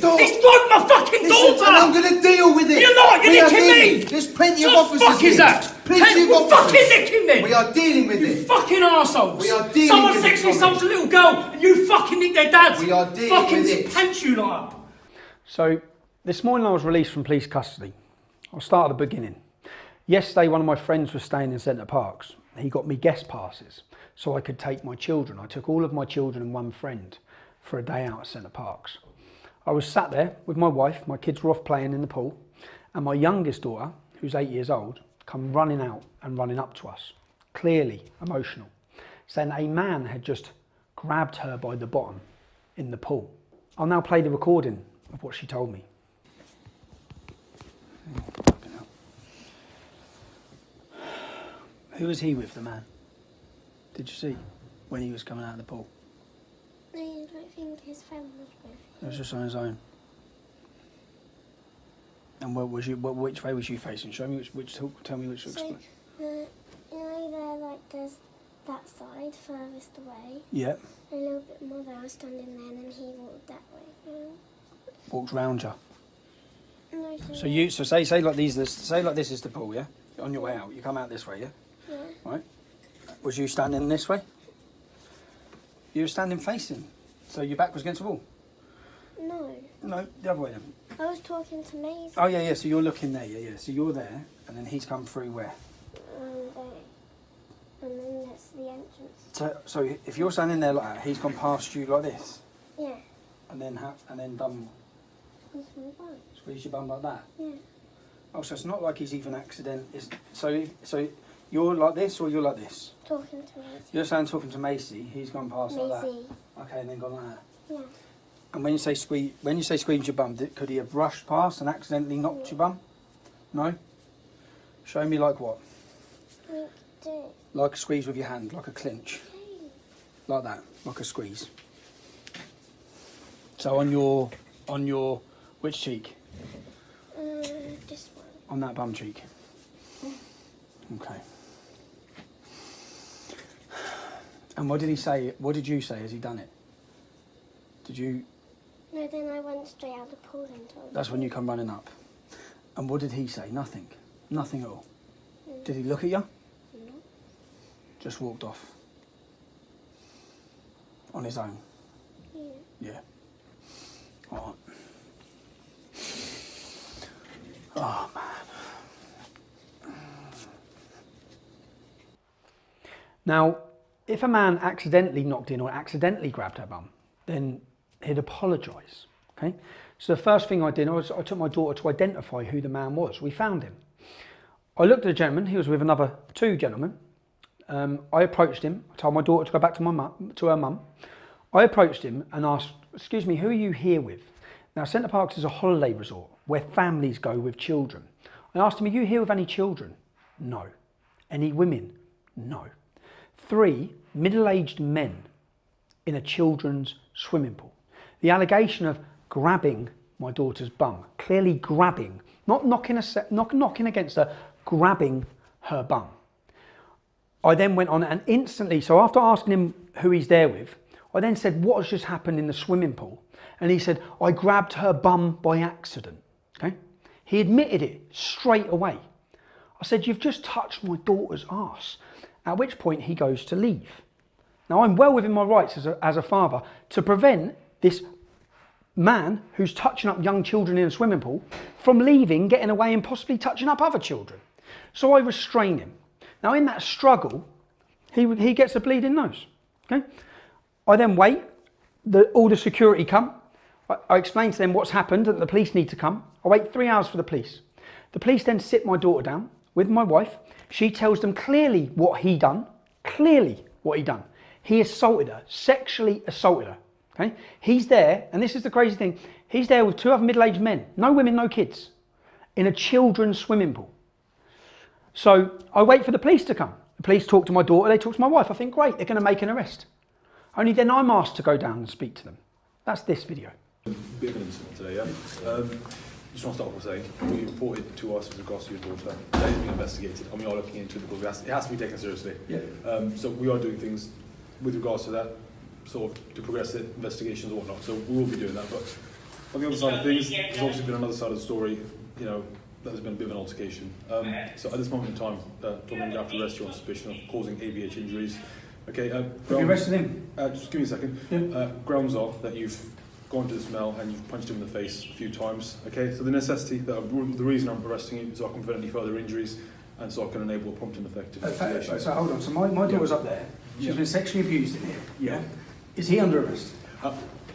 Stop. It's like my fucking daughter! And I'm going to deal with it. You're not, you're nicking me! There's plenty of What officers the fuck is here. that? Plenty of We're officers. fucking nicking me! We are dealing with You it. fucking arseholes! We are dealing Someone with it, sexually Tommy. assaults a little girl and you fucking nick their dads! We are dealing fucking with it. pants you liar! So, this morning I was released from police custody. I'll start at the beginning. Yesterday, one of my friends was staying in Centre Parks. He got me guest passes so I could take my children. I took all of my children and one friend for a day out at Centre Parks. I was sat there with my wife, my kids were off playing in the pool, and my youngest daughter, who's 8 years old, come running out and running up to us, clearly emotional, saying a man had just grabbed her by the bottom in the pool. I'll now play the recording of what she told me. Who was he with, the man? Did you see when he was coming out of the pool? No, I don't think his friend was with him. He was just on his own. And which way was you facing? Show me tell me which to explain. You know there, like, there's that side furthest away. Yeah. A little bit more there, I was standing there, and then he walked that way. Walked round you. No, So say like this is the pool, yeah? On your way out, you come out this way, yeah? Yeah. Right. Was you standing this way? You were standing facing, so your back was against the wall. No. No, the other way then. I was talking to Maisie. Oh yeah. So you're looking there, yeah. So you're there, and then he's come through where? And then that's the entrance. So if you're standing there like that, he's gone past you like this. Yeah. And then done. He's my bum. Squeeze your bum like that. Yeah. Oh, so it's not like he's even So you're like this or you're like this? Talking to Maisie. You're saying talking to Macy. He's gone past like that. Maisie. Okay, and then gone like that. Yeah. And when you say squeeze your bum, could he have brushed past and accidentally knocked your bum? No. Show me like what? We do. Like a squeeze with your hand, like a clinch. Like that, like a squeeze. So on your which cheek? This one. On that bum cheek. Okay. And what did he say? What did you say? Has he done it? Did you? No, then I went straight out the pool and told him. That's when you come running up. And what did he say? Nothing. Nothing at all. Did he look at you? No. Just walked off. On his own. Yeah. Yeah. All right. Oh, man. Now, if a man accidentally knocked in or accidentally grabbed her bum, then he'd apologise, okay? So the first thing I did was I took my daughter to identify who the man was. We found him. I looked at the gentleman, he was with another two gentlemen. I approached him, I told my daughter to go back to her mum. I approached him and asked, excuse me, who are you here with? Now, Centre Parks is a holiday resort where families go with children. I asked him, are you here with any children? No. Any women? No. 3 middle-aged men in a children's swimming pool. The allegation of grabbing my daughter's bum, clearly grabbing, not knocking against her, grabbing her bum. I then went on and instantly, so after asking him who he's there with, I then said, what has just happened in the swimming pool? And he said, I grabbed her bum by accident. Okay? He admitted it straight away. I said, you've just touched my daughter's arse. At which point he goes to leave. Now I'm well within my rights as a father to prevent this man who's touching up young children in a swimming pool from leaving, getting away and possibly touching up other children. So I restrain him. Now in that struggle, he gets a bleeding nose. Okay? I then wait, all the security come. I explain to them what's happened and the police need to come. I wait 3 hours for the police. The police then sit my daughter down with my wife. She tells them clearly what he done. Clearly what he done. He assaulted her, sexually assaulted her. Okay? He's there, and this is the crazy thing, he's there with 2 other middle-aged men, no women, no kids, in a children's swimming pool. So I wait for the police to come. The police talk to my daughter, they talk to my wife. I think, great, they're going to make an arrest. Only then I'm asked to go down and speak to them. That's this video. Bit of an incident today, yeah? Just want to start off with saying, you reported to us with regards to your daughter. That is being investigated, and we are looking into it because it has to be taken seriously. Yeah. So we are doing things with regards to that, sort of to progress the investigations and whatnot. So we will be doing that. But On the other side of things, there's obviously been another side of the story, you know, that there's been a bit of an altercation. So at this moment in time, Tom, I'm going to have to arrest you on suspicion of causing ABH injuries. Okay, Have you arrested him? just give me a second. Yeah. Grounds are that you've gone to this male and you've punched him in the face a few times. Okay, so the reason I'm arresting you is so I can prevent any further injuries and so I can enable a prompt and effective investigation. So hold on, so my daughter's up there. She's been sexually abused in here. Yeah. Is he under arrest?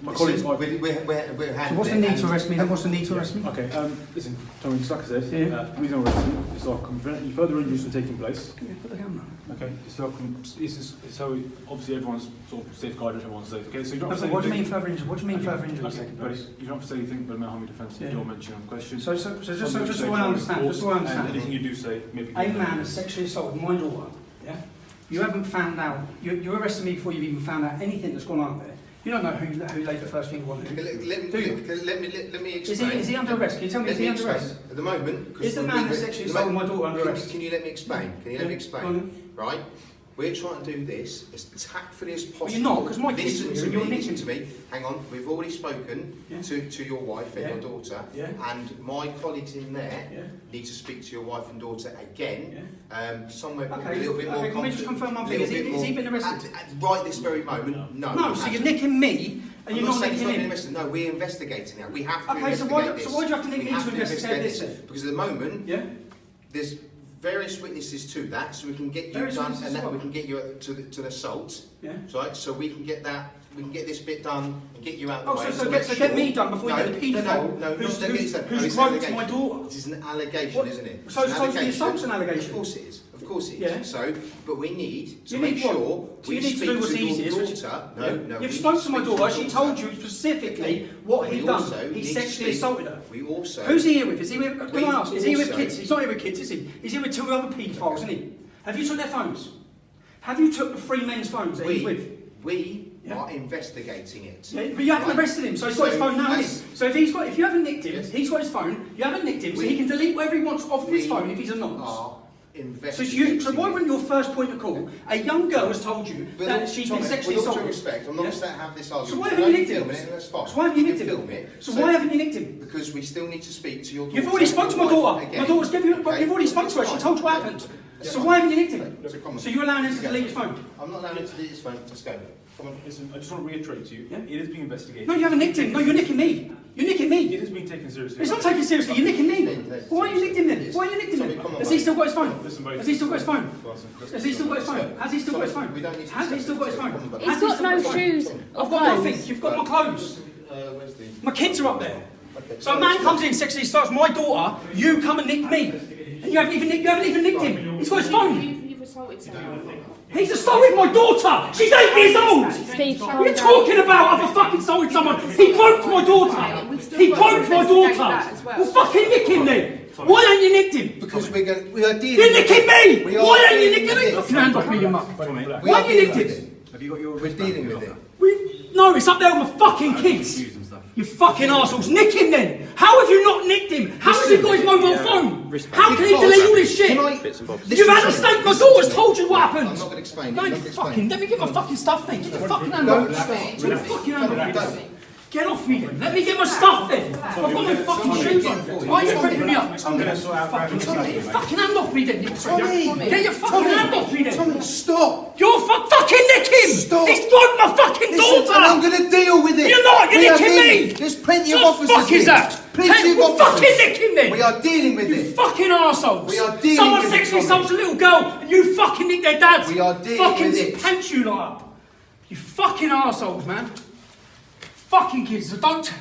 My colleagues, So what's the need to arrest me? What's the need to arrest me? okay, listen, Tommy, just like I said, the reason I'm arresting you is so I can prevent any further injuries from taking place. Can you put the camera on? Okay, so so obviously everyone's sort of safeguarded, everyone's safe. Okay, so you don't have to say What do you mean anything. further injury? What do you mean further injury? Okay, but you don't have to say anything but a mental harm defence that you're mentioning on the question. So just so I understand, And anything you do say, maybe. A man has sexually assaulted my daughter. Yeah. You haven't found out. You're arresting me before you've even found out anything that's gone on there. You don't know who laid the first finger on who. Let me explain. Is he under arrest? Can you tell me is he under arrest? At the moment, Is the man that sexually assaulted my daughter under arrest? Can you let me explain? Can you let me explain? Right? We're trying to do this as tactfully as possible. Well, you're not, because my kids listen are to here, me, you're listen nicking. to me. Hang on, we've already spoken to your wife and your daughter, and my colleagues in there need to speak to your wife and daughter again. Somewhere a little bit more. Can we just confirm one thing? Has he been arrested? Right this very moment, no. No, so you're nicking me and you're not nicking him. No, we're investigating now. We have to Okay, so why do you have to nick me to investigate this then? Because at the moment, there's various witnesses to that, so we can get you done, and that we can get you to the assault. Yeah. Right. So we can get that. We can get this bit done and get you out the way. So get me done before you get the paedophile who's groped my daughter. It is an allegation, isn't it? So the assault's an allegation. Of course it is. Of course it is. So, but we need to You make need what? sure So you we need to do speak what's to your easiest. daughter. No. You've spoken to my daughter. She told you specifically what he'd done. He sexually assaulted her. We also. Who's he here with? Is he with? Can I ask? Is he here with also- kids? He's not here with kids, is he? He's here with two other paedophiles, isn't he? Have you took their phones? Have you took the three men's phones that he's with? We are investigating it. Yeah, but you haven't arrested him, so he's got his phone now, hasn't he? So if you haven't nicked him, he's got his phone. You haven't nicked him, so he can delete whatever he wants off his phone if he's anonymous. So why wouldn't your first point of call? A young girl has told you that she's been sexually with all due assaulted. respect, I'm not going to have this argument. So why haven't you nicked him? That's fine. So why haven't you nicked film him? it. So why haven't you nicked him? Because we still need to speak to your daughter. You've already spoken to my daughter. Again. My daughter's given you. You've already spoken to her. She told you what happened. So why haven't you nicked him? That's a comment. So you're allowing him to delete his phone? I'm not allowing him to delete his phone. Let's go. Come on, listen, I just want to reiterate to you, it is being investigated. No, you haven't nicked him. No, you're nicking me. You're nicking me. It is being taken seriously. It's not taken seriously. You're nicking me. Why are you nicked him then? Why are you nicked him then? Has he still got his phone? Has he still got his phone? Has he still got his phone? Has he still got his phone? Has he still got his phone? He's got no shoes. I've got nothing. You've got my clothes. My kids are up there. So a man comes in, sexually starts my daughter. You come and nick me, and you haven't even nicked him. He's got his phone. You've assaulted someone. He's assaulted my daughter. She's 8 years old. Steve, What are you talking about? I've fucking assaulted someone. He groped my daughter. He groped my daughter. Well, fucking nick him then. Why ain't you nicked him? Because we are dealing. You're nicking me. Why ain't you dealing nicking me? with Fuck your hand off me, you muck. We Why are ain't you dealing nicked with him? it. Have you got your? We're dealing with it. No, it's up there with my fucking kids. You fucking arseholes. Nick him then. How have you not nicked him? How has he got his mobile phone? How can he delete all this shit? You've had a statement. My daughter's told you what happened. I'm not going to explain. No, you fucking. Let me get my fucking stuff then. Get your fucking hand off me. Get your fucking hand off me. Get off me then. Let me get my stuff then. I've got my fucking shoes on. Why are you picking me up? Get your fucking hand off me then. Get your fucking hand off me then. Tommy, stop. You're fucking nick him. Stop. He's broke my fucking daughter. And I'm going to deal with it. You're not. You're nicking me. There's plenty of What officers. the fuck is that? Plenty of Well, officers. fucking nick him then. We are dealing with You it. fucking arseholes. We are dealing Someone with it, sexually Tommy. assaults a little girl and you fucking nick their dads. We are dealing fucking with it. Pants you lot up. You fucking arseholes, man. Fucking kids. So don't.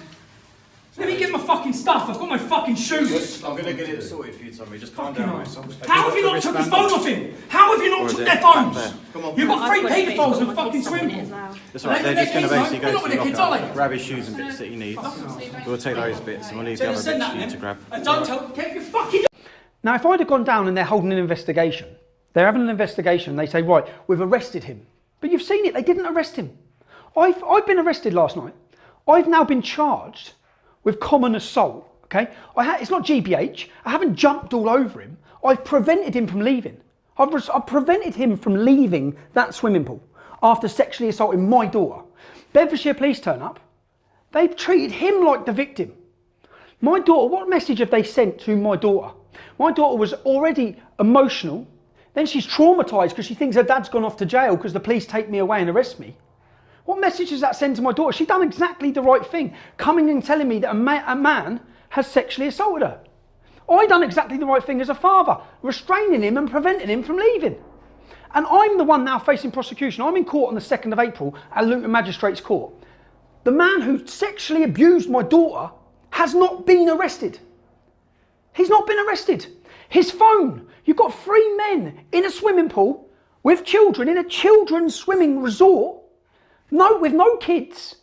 Let me get my fucking stuff. I've got my fucking shoes. I'm going to get it sorted for you, Tommy. Just calm Fucking down, mate. arseholes. How have you not took his phone off him? How have you not took their phones? You've got three paedophiles in a fucking swimming pool. That's all right. They're just going to basically They're go not to with the their kids, are locker, they? grab his shoes and bits that he needs. We'll take those bits and we'll leave the other bits Send that for you to then. grab. And don't tell. Get your fucking. Now, if I'd have gone down and they're holding an investigation, they're having an investigation, they say, right, we've arrested him. But you've seen it, they didn't arrest him. I've been arrested last night. I've now been charged with common assault, okay? It's not GBH, I haven't jumped all over him. I've prevented him from leaving. I've prevented him from leaving that swimming pool after sexually assaulting my daughter. Bedfordshire police turn up, They've treated him like the victim. My daughter, what message have they sent to my daughter? My daughter was already emotional. Then she's traumatised because she thinks her dad's gone off to jail because the police take me away and arrest me. What message does that send to my daughter? She's done exactly the right thing, coming and telling me that a man has sexually assaulted her. I done exactly the right thing as a father, restraining him and preventing him from leaving. And I'm the one now facing prosecution. I'm in court on the 2nd of April at Luton Magistrates Court. The man who sexually abused my daughter has not been arrested. He's not been arrested. His phone, you've got 3 men in a swimming pool with children in a children's swimming resort, with no kids.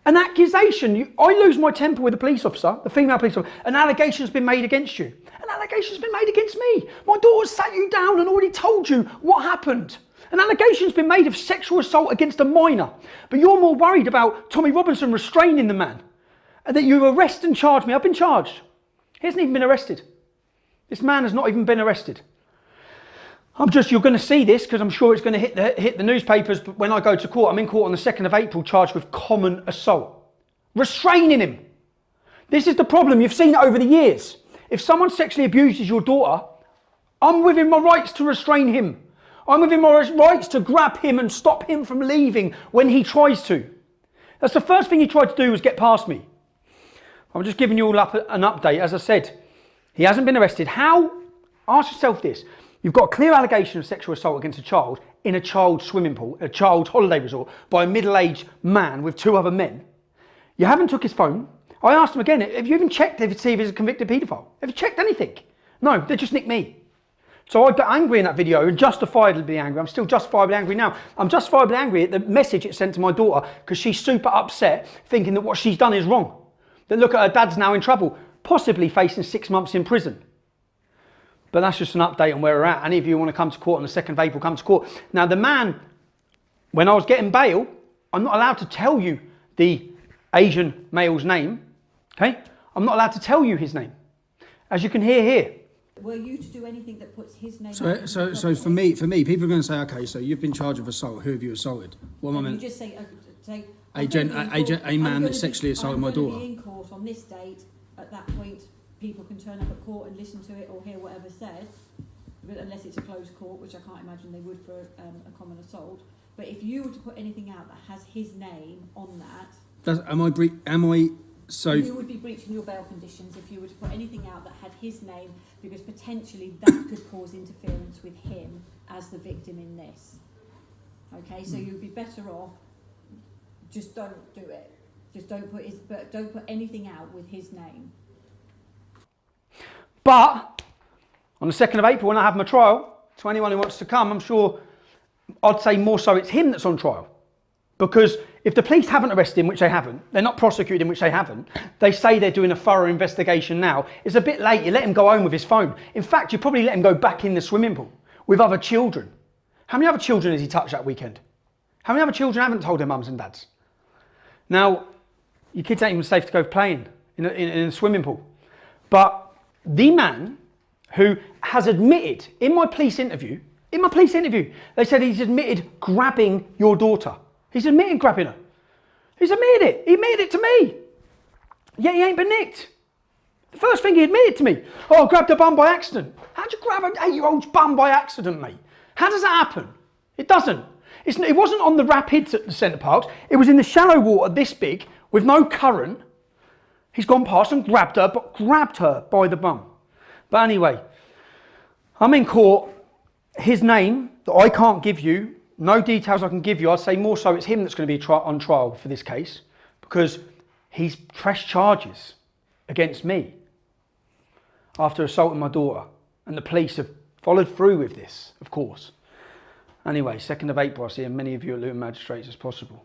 An accusation, I lose my temper with the police officer, the female police officer, an allegation's been made against you. An allegation's been made against me. My daughter's sat you down and already told you what happened. An allegation's been made of sexual assault against a minor, but you're more worried about Tommy Robinson restraining the man, and that you arrest and charge me. I've been charged. He hasn't even been arrested. This man has not even been arrested. You're going to see this because I'm sure it's going to hit the newspapers when I go to court. I'm in court on the 2nd of April charged with common assault. Restraining him. This is the problem. You've seen it over the years. If someone sexually abuses your daughter, I'm within my rights to restrain him. I'm within my rights to grab him and stop him from leaving when he tries to. That's the first thing he tried to do, was get past me. I'm just giving you all up an update. As I said, he hasn't been arrested. How? Ask yourself this. You've got a clear allegation of sexual assault against a child in a child's swimming pool, a child's holiday resort, by a middle-aged man with 2 other men. You haven't took his phone. I asked him again, have you even checked to see if he's a convicted paedophile? Have you checked anything? No, they just nicked me. So I got angry in that video and justifiably angry. I'm still justifiably angry now. I'm justifiably angry at the message it sent to my daughter because she's super upset, thinking that what she's done is wrong. That look at her dad's now in trouble, possibly facing 6 months in prison. But that's just an update on where we're at. Any of you want to come to court on the 2nd of April, come to court. Now the man, when I was getting bail, I'm not allowed to tell you the Asian male's name, okay? I'm not allowed to tell you his name, as you can hear here. Were you to do anything that puts his name? So for me, people are going to say, okay, so you've been charged with assault. Who have you assaulted? What am I meant? You just say a man that sexually assaulted my daughter. Be in court on this date. At that point, people can turn up at court and listen to it or hear whatever's said, but unless it's a closed court, which I can't imagine they would for a common assault. But if you were to put anything out that has his name on that, you would be breaching your bail conditions if you were to put anything out that had his name, because potentially that could cause interference with him as the victim in this. Okay, so you'd be better off just don't do it. Just don't put anything out with his name. But on the 2nd of April, when I have my trial, to anyone who wants to come, I'm sure I'd say more so it's him that's on trial. Because if the police haven't arrested him, which they haven't, they're not prosecuting him, which they haven't, they say they're doing a thorough investigation now, it's a bit late. You let him go home with his phone. In fact, you probably let him go back in the swimming pool with other children. How many other children has he touched that weekend? How many other children haven't told their mums and dads? Now, your kids ain't even safe to go playing in a swimming pool. But the man who has admitted in my police interview, they said he's admitted grabbing your daughter. He's admitted grabbing her. He's admitted it. He admitted it to me. Yet he ain't been nicked. The first thing he admitted to me, I grabbed a bum by accident. How'd you grab an 8-year-old's bum by accident, mate? How does that happen? It doesn't. It wasn't on the rapids at the Centre Parks. It was in the shallow water this big with no current. He's gone past and grabbed her by the bum. But anyway, I'm in court. His name that I can't give you, no details I can give you. I'd say more so it's him that's going to be on trial for this case, because he's pressed charges against me after assaulting my daughter, and the police have followed through with this, of course. Anyway, 2nd of April, I'll see as many of you at Luton Magistrates as possible.